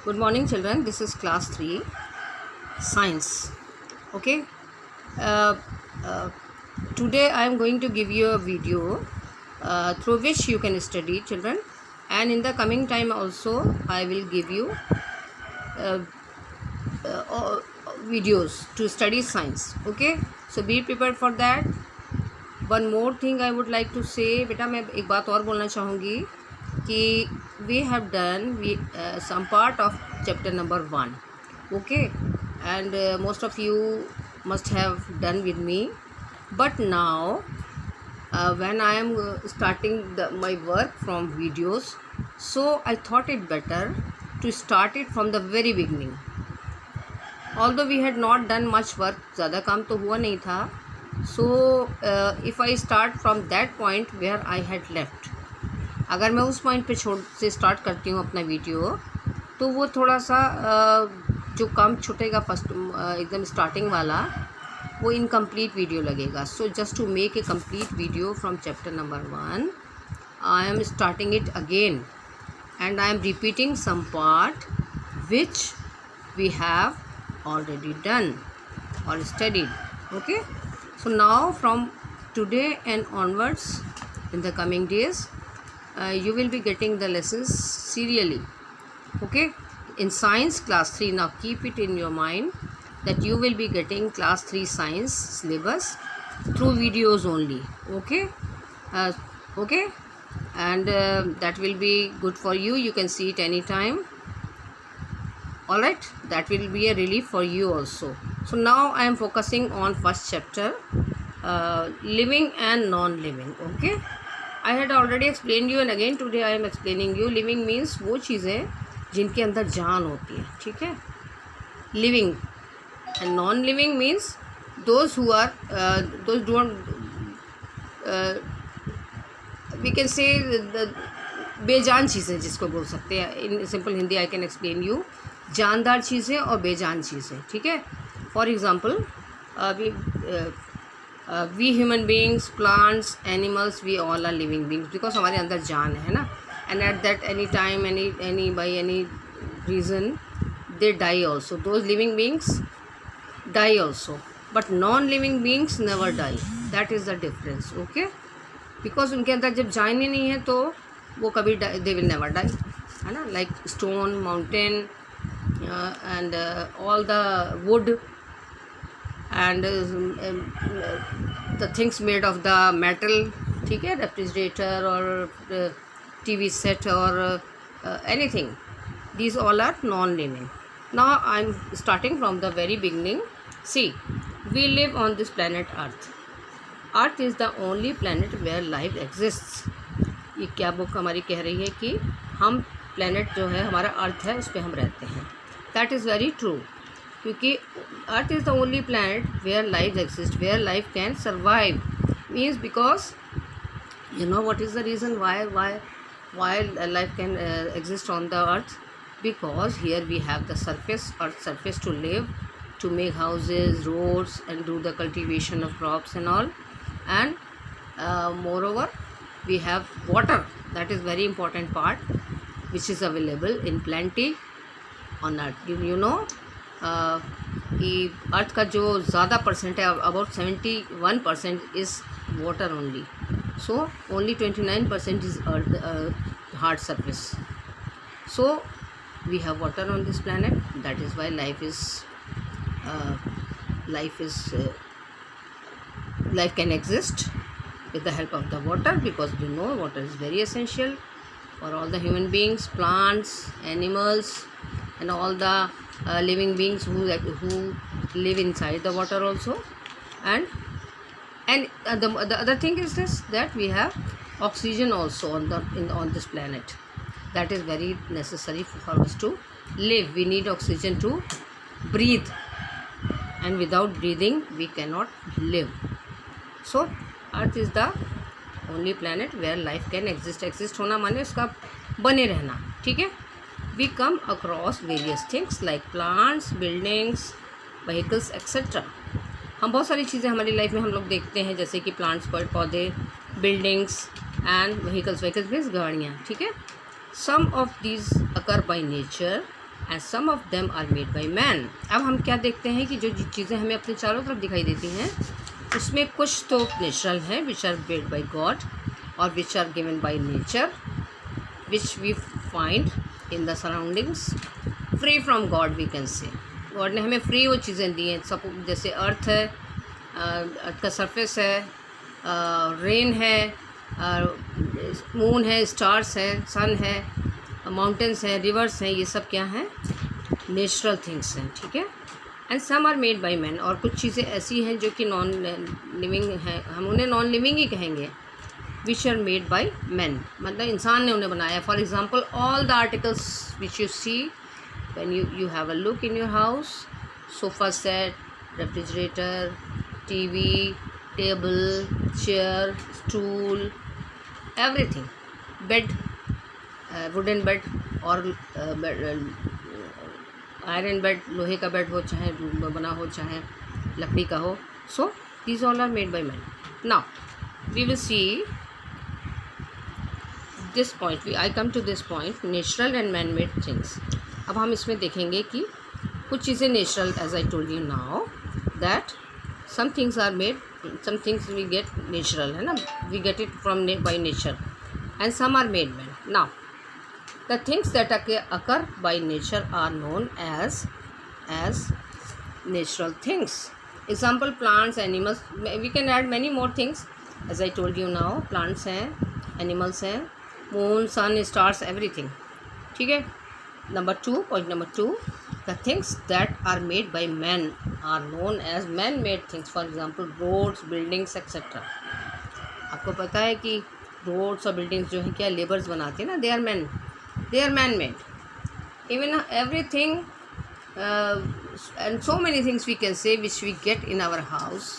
Good morning, children. This is class 3 science. Okay. uh, uh, Today I am going to give you a video through which you can study, children, and in the coming time also I will give you uh, uh, videos to study science. Okay, so be prepared for that. One more thing I would like to say, बेटा मैं एक बात और बोलना चाहूँगी कि we have done some part of chapter number 1. Okay, and most of you must have done with me, but now when I am starting my work from videos, so I thought it better to start it from the very beginning. Although we had not done much work, ज़्यादा काम तो हुआ नहीं था. So if I start from that point where I had left, अगर मैं उस point पे से स्टार्ट करती हूँ अपना वीडियो, तो वो थोड़ा सा जो काम छूटेगा फर्स्ट एकदम स्टार्टिंग वाला, वो इनकम्प्लीट वीडियो लगेगा. So just to make a complete video from chapter number 1, I am starting it again and I am repeating some part which we have already done or studied. Okay, so now from today and onwards in the coming days you will be getting the lessons serially. Okay, in science class 3, now keep it in your mind that you will be getting class 3 science syllabus through videos only. Okay, okay, and that will be good for you. You can see it anytime. All right, that will be a relief for you also. So now I am focusing on first chapter, living and non-living. Okay, I had already explained you and again today I am explaining you. Living means वो चीज़ें जिनके अंदर जान होती है. ठीक है, living, and non-living means those who are those don't we can say बेजान चीज़ें जिसको बोल सकते हैं. In simple Hindi I can explain you. जानदार चीज़ें और बेजान चीज़ें. ठीक है, for example we human beings, plants, animals, we all are living beings because हमारे अंदर जान है ना. And at that any time any by any reason they die also. Those living beings die also, but non living beings never die. That is the difference. Okay, because उनके अंदर जब जान ही नहीं है तो वो कभी दे विल नेवर डाई, है ना. Like stone, mountain, and all the wood and the things made of the metal. ठीक है, रेफ्रिजरेटर और टीवी सेट और anything, these all are non living. Now I am starting from the very beginning. See, we live on this planet earth. Earth is the only planet where life exists. ये क्या book हमारी कह रही है कि हम planet जो है हमारा अर्थ है, उस पर हम रहते हैं. दैट इज़ वेरी ट्रू, क्योंकि earth is the only planet where life exist, where life can survive. Means because you know what is the reason why life can exist on the earth? Because here we have the surface, earth surface, to live, to make houses, roads, and do the cultivation of crops and all. And moreover we have water. That is very important part which is available in plenty on earth. You know कि अर्थ का जो ज़्यादा percent है, about 71% is water only. So only 29% is hard surface. So we have water on this planet. That is why life can exist with the help of the water, because you know water is very essential for all the human beings, plants, animals, and all the living beings who live inside the water also. And the other thing is this, that we have oxygen also on this planet. That is very necessary for us to live. We need oxygen to breathe, and without breathing we cannot live. So earth is the only planet where life can exist. exist होना माने उसका बने रहना. ठीक है, we come across various things like plants, buildings, vehicles, etc. हम बहुत सारी चीज़ें हमारी लाइफ में हम लोग देखते हैं, जैसे कि प्लांट्स, पेड़ पौधे, buildings and vehicles. Vehicles means गाड़ियाँ. ठीक है, some of these occur by nature and some of them are made by man. अब हम क्या देखते हैं कि जो चीज़ें हमें अपने चारों तरफ दिखाई देती हैं उसमें कुछ तो नेचुरल हैं which are made by God और which are given by nature which we find in the surroundings free from God we can say. God ने हमें फ्री वो चीज़ें दी हैं, सब जैसे अर्थ है, अर्थ का सरफेस है, रेन है, मून है, स्टार्स है, सन है, माउंटेन्स हैं, रिवर्स हैं, ये सब क्या हैं? नेचुरल थिंग्स हैं, ठीक है। And some are made by man, और कुछ चीज़ें ऐसी हैं जो कि नॉन लिविंग हैं, हम उन्हें नॉन लिविंग ही कहेंगे, which are made by man, मतलब इंसान ने उन्हें बनाया। For example all the articles which you see when you have a look in your house, sofa set, refrigerator, TV, table, chair, stool, everything, bed, wooden bed और iron bed, लोहे का bed हो चाहे बना हो चाहे लकड़ी का हो, so these all are made by men. Now we will see this point, I come to this point, natural and man-made things. अब हम इसमें देखेंगे कि कुछ चीज़ें natural, as I told you now that some things are made, some things we get natural, है ना, we get it from by nature, and some are made man. Now the things that occur by nature are known as natural things. Example plants, animals, we can add many more things as I told you now. Plants हैं, animals हैं, moon, sun, stars, everything, ठीक है. Number 2, point number 2, the things that are made by men are known as man-made things. For example, roads, buildings, etc. आपको पता है कि roads और buildings जो हैं क्या लेबर्स बनाते हैं ना, they are man-made. Even everything and so many things we can say which we get in our house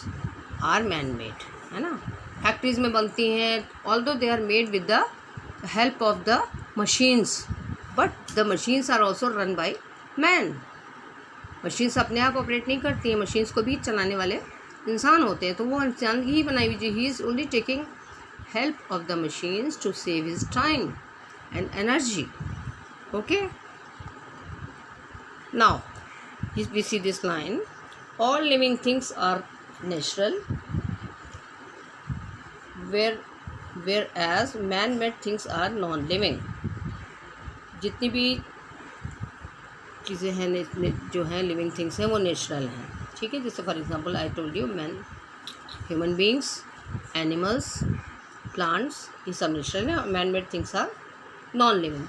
are man-made, है ना. फैक्ट्रीज में बनती हैं, although they are made with the help of the machines, but the machines are also run by man. Machines अपने आप operate नहीं करती हैं, मशीन्स को भी चलाने वाले इंसान होते हैं, तो वो इंसान ही बनाई हुई, he is only taking help of the machines to save his time and energy. Okay, now we see this line, all living things are natural whereas man made things are non living. जितनी भी चीज़ें हैं जो हैं living things हैं वो natural हैं, ठीक है. जैसे for example I told you man, human beings, animals, plants, ये सब नेचुरल हैं. Man made things are non living,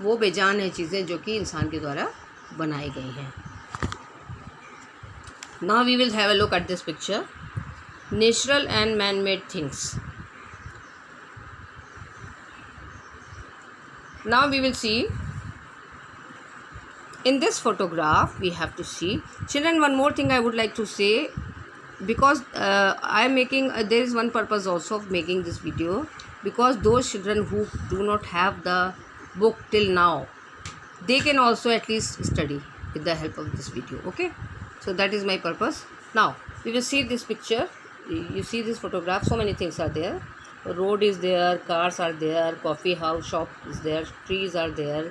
वो बेजान है चीज़ें जो कि इंसान के द्वारा बनाई गई हैं. Now we will have a look at this picture, natural and man made things. Now we will see in this photograph, we have to see children. One more thing I would like to say, because I am making there is one purpose also of making this video, because those children who do not have the book till now, they can also at least study with the help of this video. Okay, so that is my purpose. Now we will see this picture. You see this photograph, so many things are there. Road is there, cars are there, coffee house, shop is there, trees are there,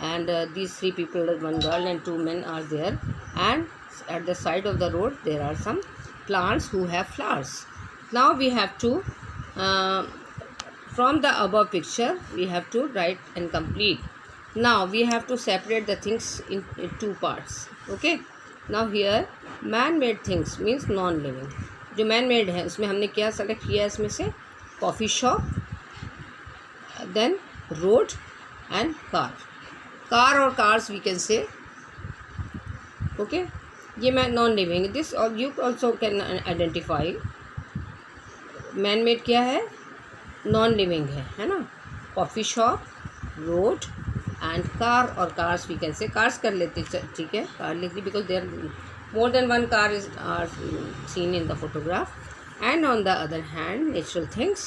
and these 3 people, 1 girl and 2 men are there, and at the side of the road there are some plants who have flowers. Now we have to from the above picture we have to write and complete. Now we have to separate the things in 2 parts. Okay, now here man made things means non living. जो man made है उसमें हमने क्या select किया है, इसमें से coffee shop, then road and car और cars we can say. Okay, ये मैं नॉन लिविंग. दिस और you also can identify man made क्या है, नॉन लिविंग है ना. Coffee shop, road and car, और cars we can say. Cars कर लेते, ठीक है, कार लेती, because there more than 1 car is are seen in the photograph. And on the other hand, natural things,